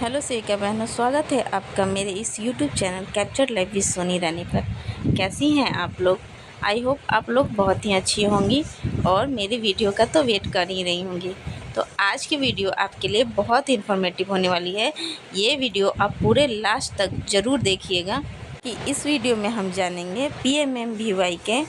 Hello सेविका बहनों, स्वागत है आपका मेरे इस YouTube channel capture life with Soni Rani पर। कैसी हैं आप लोग? आई होप आप लोग बहुत ही अच्छी होंगी और मेरी वीडियो का तो वेट कर ही रही होंगी। तो आज की वीडियो आपके लिए बहुत इन्फॉर्मेटिव होने वाली है। ये वीडियो आप पूरे लास्ट तक ज़रूर देखिएगा कि इस वीडियो में हम जानेंगे PMMBY के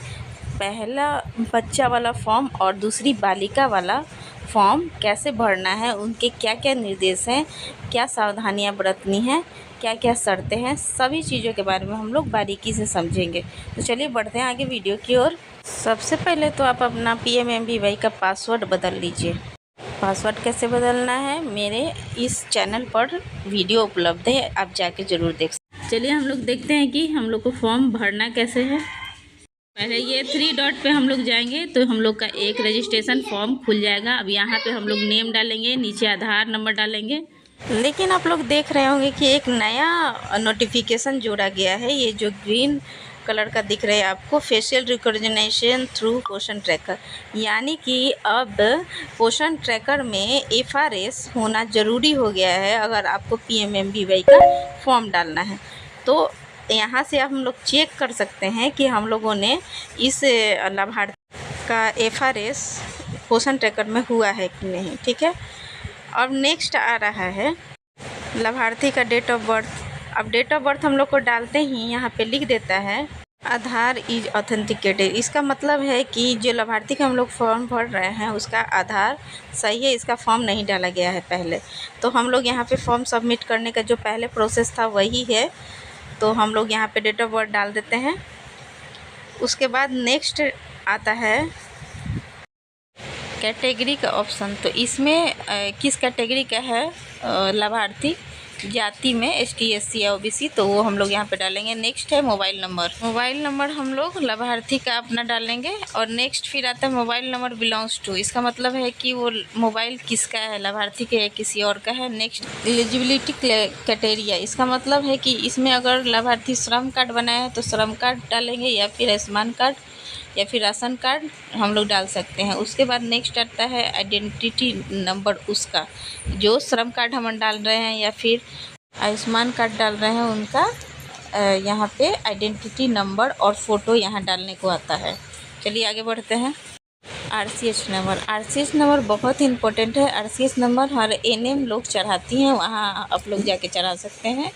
पहला बच्चा वाला फॉर्म और दूसरी बालिका वाला फॉर्म कैसे भरना है, उनके क्या क्या निर्देश हैं, क्या सावधानियां बरतनी हैं, क्या क्या शर्तें हैं, सभी चीज़ों के बारे में हम लोग बारीकी से समझेंगे। तो चलिए बढ़ते हैं आगे वीडियो की ओर। सबसे पहले तो आप अपना PMMBY का पासवर्ड बदल लीजिए। पासवर्ड कैसे बदलना है, मेरे इस चैनल पर वीडियो उपलब्ध है, आप जाके ज़रूर देख सकते। चलिए हम लोग देखते हैं कि हम लोग को फॉर्म भरना कैसे है। पहले ये 3 डॉट पे हम लोग जाएंगे तो हम लोग का एक रजिस्ट्रेशन फॉर्म खुल जाएगा। अब यहाँ पे हम लोग नेम डालेंगे, नीचे आधार नंबर डालेंगे। लेकिन आप लोग देख रहे होंगे कि एक नया नोटिफिकेशन जोड़ा गया है। ये जो ग्रीन कलर का दिख रहा है आपको, facial recognition through Poshan tracker, यानी कि अब पोषण ट्रैकर में FRS होना ज़रूरी हो गया है अगर आपको PMMBY का फॉर्म डालना है। तो यहाँ से हम लोग चेक कर सकते हैं कि हम लोगों ने इस लाभार्थी का FRS पोषण ट्रैकर में हुआ है कि नहीं। ठीक है, अब नेक्स्ट आ रहा है लाभार्थी का डेट ऑफ बर्थ। अब डेट ऑफ बर्थ हम लोग को डालते ही यहाँ पे लिख देता है आधार इज ऑथेंटिकेटेड। इसका मतलब है कि जो लाभार्थी का हम लोग फॉर्म भर रहे हैं उसका आधार सही है, इसका फॉर्म नहीं डाला गया है पहले। तो हम लोग यहाँ पे फॉर्म सबमिट करने का जो पहले प्रोसेस था वही है, तो हम लोग यहाँ पे डेट ऑफ बर्थ डाल देते हैं। उसके बाद नेक्स्ट आता है कैटेगरी का ऑप्शन। तो इसमें किस कैटेगरी का है लाभार्थी, जाति में ST SC या OBC, तो वो हम लोग यहाँ पे डालेंगे। नेक्स्ट है मोबाइल नंबर। मोबाइल नंबर हम लोग लाभार्थी का अपना डालेंगे। और नेक्स्ट फिर आता है मोबाइल नंबर बिलोंग्स टू। इसका मतलब है कि वो मोबाइल किसका है, लाभार्थी के या किसी और का है। Next eligibility criteria. इसका मतलब है कि इसमें अगर लाभार्थी श्रम कार्ड बनाया है तो श्रम कार्ड डालेंगे, या फिर आयुष्मान कार्ड, या फिर राशन कार्ड हम लोग डाल सकते हैं। उसके बाद नेक्स्ट आता है आइडेंटिटी नंबर, उसका जो श्रम कार्ड हम डाल रहे हैं या फिर आयुष्मान कार्ड डाल रहे हैं उनका यहाँ पे आइडेंटिटी नंबर और फ़ोटो यहाँ डालने को आता है। चलिए आगे बढ़ते हैं। RCH number. RCH नंबर बहुत ही इंपॉर्टेंट है। RCH नंबर हर NM लोग चढ़ाती हैं, वहाँ आप लोग जाके चढ़ा सकते हैं।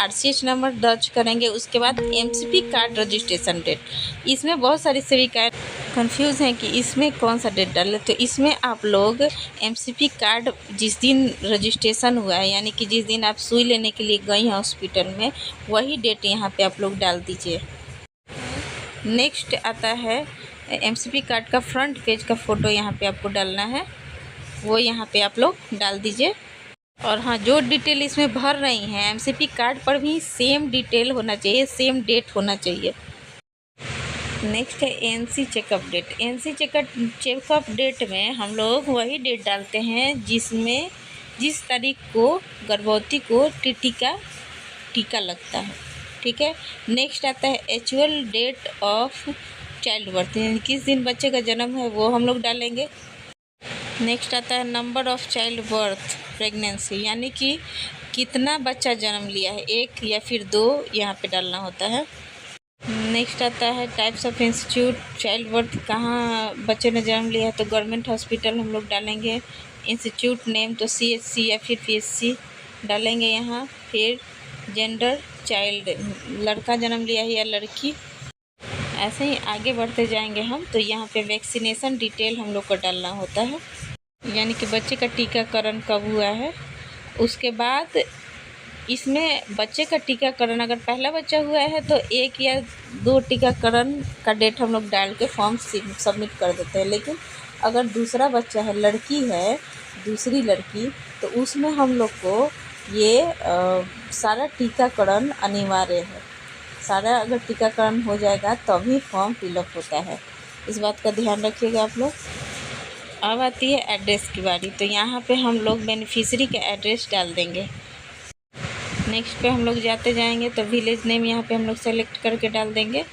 RCH नंबर दर्ज करेंगे। उसके बाद MCP कार्ड रजिस्ट्रेशन डेट। इसमें बहुत सारी सेविकाएं कंफ्यूज हैं कि इसमें कौन सा डेट डालें। तो इसमें आप लोग MCP कार्ड जिस दिन रजिस्ट्रेशन हुआ है, यानी कि जिस दिन आप सुई लेने के लिए गई हैं हॉस्पिटल में, वही डेट यहाँ पर आप लोग डाल दीजिए। नेक्स्ट आता है MCP कार्ड का फ्रंट पेज का फ़ोटो यहाँ पे आपको डालना है, वो यहाँ पे आप लोग डाल दीजिए। और हाँ, जो डिटेल इसमें भर रही हैं MCP कार्ड पर भी सेम डिटेल होना चाहिए, सेम डेट होना चाहिए। नेक्स्ट है NC checkup date. NC checkup date में हम लोग वही डेट डालते हैं जिसमें जिस तारीख को गर्भवती को टीका लगता है। ठीक है। नेक्स्ट आता है actual date of child birth, यानी किस दिन बच्चे का जन्म है वो हम लोग डालेंगे। नेक्स्ट आता है number of child birth pregnancy, यानी कि कितना बच्चा जन्म लिया है, 1 या फिर 2 यहाँ पे डालना होता है। नेक्स्ट आता है types of institute, child birth कहाँ बच्चे ने जन्म लिया है तो गवर्नमेंट हॉस्पिटल हम लोग डालेंगे। इंस्टीट्यूट नेम तो CHC या फिर PHC डालेंगे यहाँ। फिर जेंडर, चाइल्ड लड़का जन्म लिया है या लड़की। ऐसे ही आगे बढ़ते जाएंगे हम, तो यहाँ पे वैक्सीनेशन डिटेल हम लोग को डालना होता है, यानी कि बच्चे का टीकाकरण कब हुआ है। उसके बाद इसमें बच्चे का टीकाकरण अगर पहला बच्चा हुआ है तो 1 या 2 टीकाकरण का डेट हम लोग डाल के फॉर्म सबमिट कर देते हैं। लेकिन अगर दूसरा बच्चा है, लड़की है, दूसरी लड़की, तो उसमें हम लोग को ये सारा टीकाकरण अनिवार्य है। सारा अगर टीकाकरण हो जाएगा तभी फॉर्म फिलअप होता है, इस बात का ध्यान रखिएगा आप लोग। अब आती है एड्रेस की बारी। तो यहाँ पे हम लोग बेनिफिशियरी का एड्रेस डाल देंगे। नेक्स्ट पे हम लोग जाते जाएंगे तो विलेज नेम यहाँ पे हम लोग सेलेक्ट करके डाल देंगे।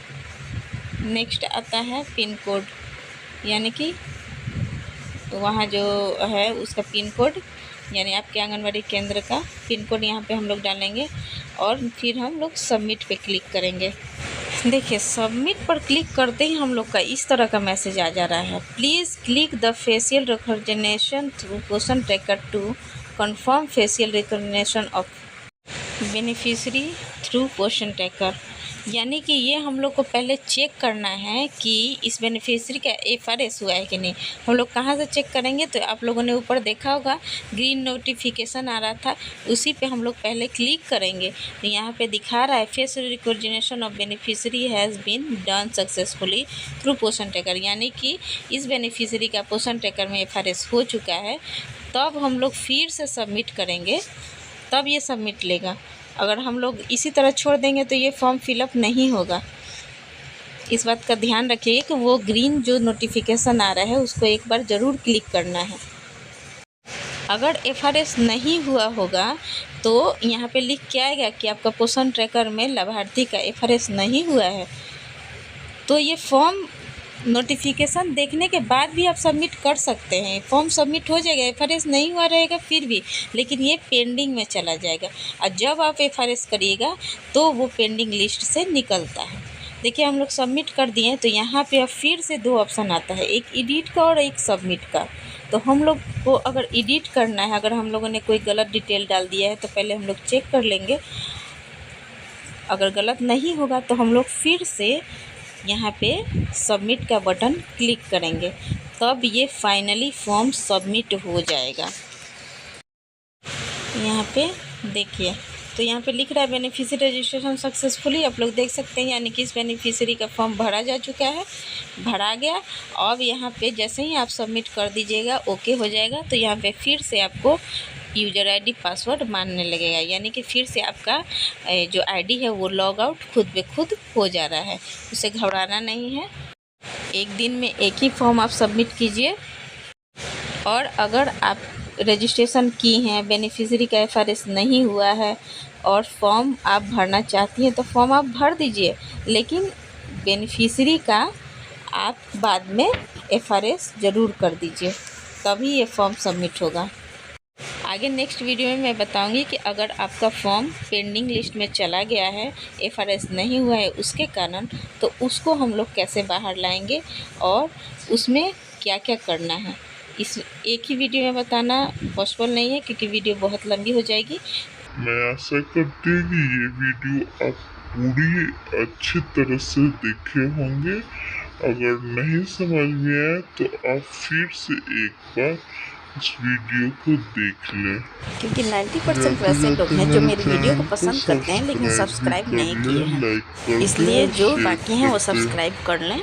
नेक्स्ट आता है पिन कोड, यानी कि वहाँ जो है उसका पिन कोड यानी आपके आंगनवाड़ी केंद्र का पिन कोड यहाँ पे हम लोग डालेंगे और फिर हम लोग सबमिट पे क्लिक करेंगे। देखिए सबमिट पर क्लिक करते ही हम लोग का इस तरह का मैसेज आ जा रहा है, please click the facial recognition through Poshan tracker to confirm facial recognition of beneficiary through Poshan tracker. यानी कि ये हम लोग को पहले चेक करना है कि इस बेनिफिशियरी का FRS हुआ है कि नहीं। हम लोग कहाँ से चेक करेंगे, तो आप लोगों ने ऊपर देखा होगा ग्रीन नोटिफिकेशन आ रहा था, उसी पे हम लोग पहले क्लिक करेंगे। तो यहाँ पे दिखा रहा है facial recognition of beneficiary has been done successfully through Poshan tracker, यानी कि इस बेनिफिशियरी का पोषण ट्रैकर में FRS हो चुका है। तब हम लोग फिर से सबमिट करेंगे, तब ये सबमिट लेगा। अगर हम लोग इसी तरह छोड़ देंगे तो ये फॉर्म फिलअप नहीं होगा। इस बात का ध्यान रखिए कि वो ग्रीन जो नोटिफिकेशन आ रहा है उसको एक बार ज़रूर क्लिक करना है। अगर FRS नहीं हुआ होगा तो यहाँ पे लिख के आएगा कि आपका पोषण ट्रैकर में लाभार्थी का FRS नहीं हुआ है, तो ये फॉर्म नोटिफिकेशन देखने के बाद भी आप सबमिट कर सकते हैं। फॉर्म सबमिट हो जाएगा, FRS नहीं हुआ रहेगा फिर भी, लेकिन ये पेंडिंग में चला जाएगा और जब आप FRS करिएगा तो वो पेंडिंग लिस्ट से निकलता है। देखिए हम लोग सबमिट कर दिए हैं, तो यहाँ पे अब फिर से 2 ऑप्शन आता है, एक एडिट का और एक सबमिट का। तो हम लोग को अगर एडिट करना है, अगर हम लोगों ने कोई गलत डिटेल डाल दिया है तो पहले हम लोग चेक कर लेंगे। अगर गलत नहीं होगा तो हम लोग फिर से यहाँ पे सबमिट का बटन क्लिक करेंगे, तब ये फाइनली फॉर्म सबमिट हो जाएगा। यहाँ पे देखिए, तो यहाँ पे लिख रहा है बेनिफिशियरी रजिस्ट्रेशन सक्सेसफुली, आप लोग देख सकते हैं, यानी कि इस बेनिफिशियरी का फॉर्म भरा जा चुका है, भरा गया। अब यहाँ पे जैसे ही आप सबमिट कर दीजिएगा ओके हो जाएगा, तो यहाँ पे फिर से आपको यूज़र ID पासवर्ड मानने लगेगा, यानी कि फिर से आपका जो ID है वो लॉग आउट खुद ब खुद हो जा रहा है। उसे घबराना नहीं है, एक दिन में एक ही फॉर्म आप सबमिट कीजिए। और अगर आप रजिस्ट्रेशन की हैं, बेनिफिशियरी का FRS नहीं हुआ है और फॉर्म आप भरना चाहती हैं तो फॉर्म आप भर दीजिए, लेकिन बेनिफिशियरी का आप बाद में FRS ज़रूर कर दीजिए, तभी ये फॉर्म सबमिट होगा। आगे नेक्स्ट वीडियो में मैं बताऊंगी कि अगर आपका फॉर्म पेंडिंग लिस्ट में चला गया है, FRS नहीं हुआ है उसके कारण, तो उसको हम लोग कैसे बाहर लाएंगे और उसमें क्या क्या करना है। इस एक ही वीडियो में बताना पॉसिबल नहीं है क्योंकि वीडियो बहुत लंबी हो जाएगी। मैं आशा करती हूँ कि ये वीडियो आप पूरी अच्छी तरह से देखे होंगे। अगर नहीं समझ में आए तो आप फिर से एक बार इस वीडियो को देख लें, क्योंकि 90% वैसे लोग हैं जो मेरी वीडियो को पसंद करते हैं लेकिन सब्सक्राइब नहीं किए हैं, इसलिए जो बाकी हैं वो सब्सक्राइब कर लें।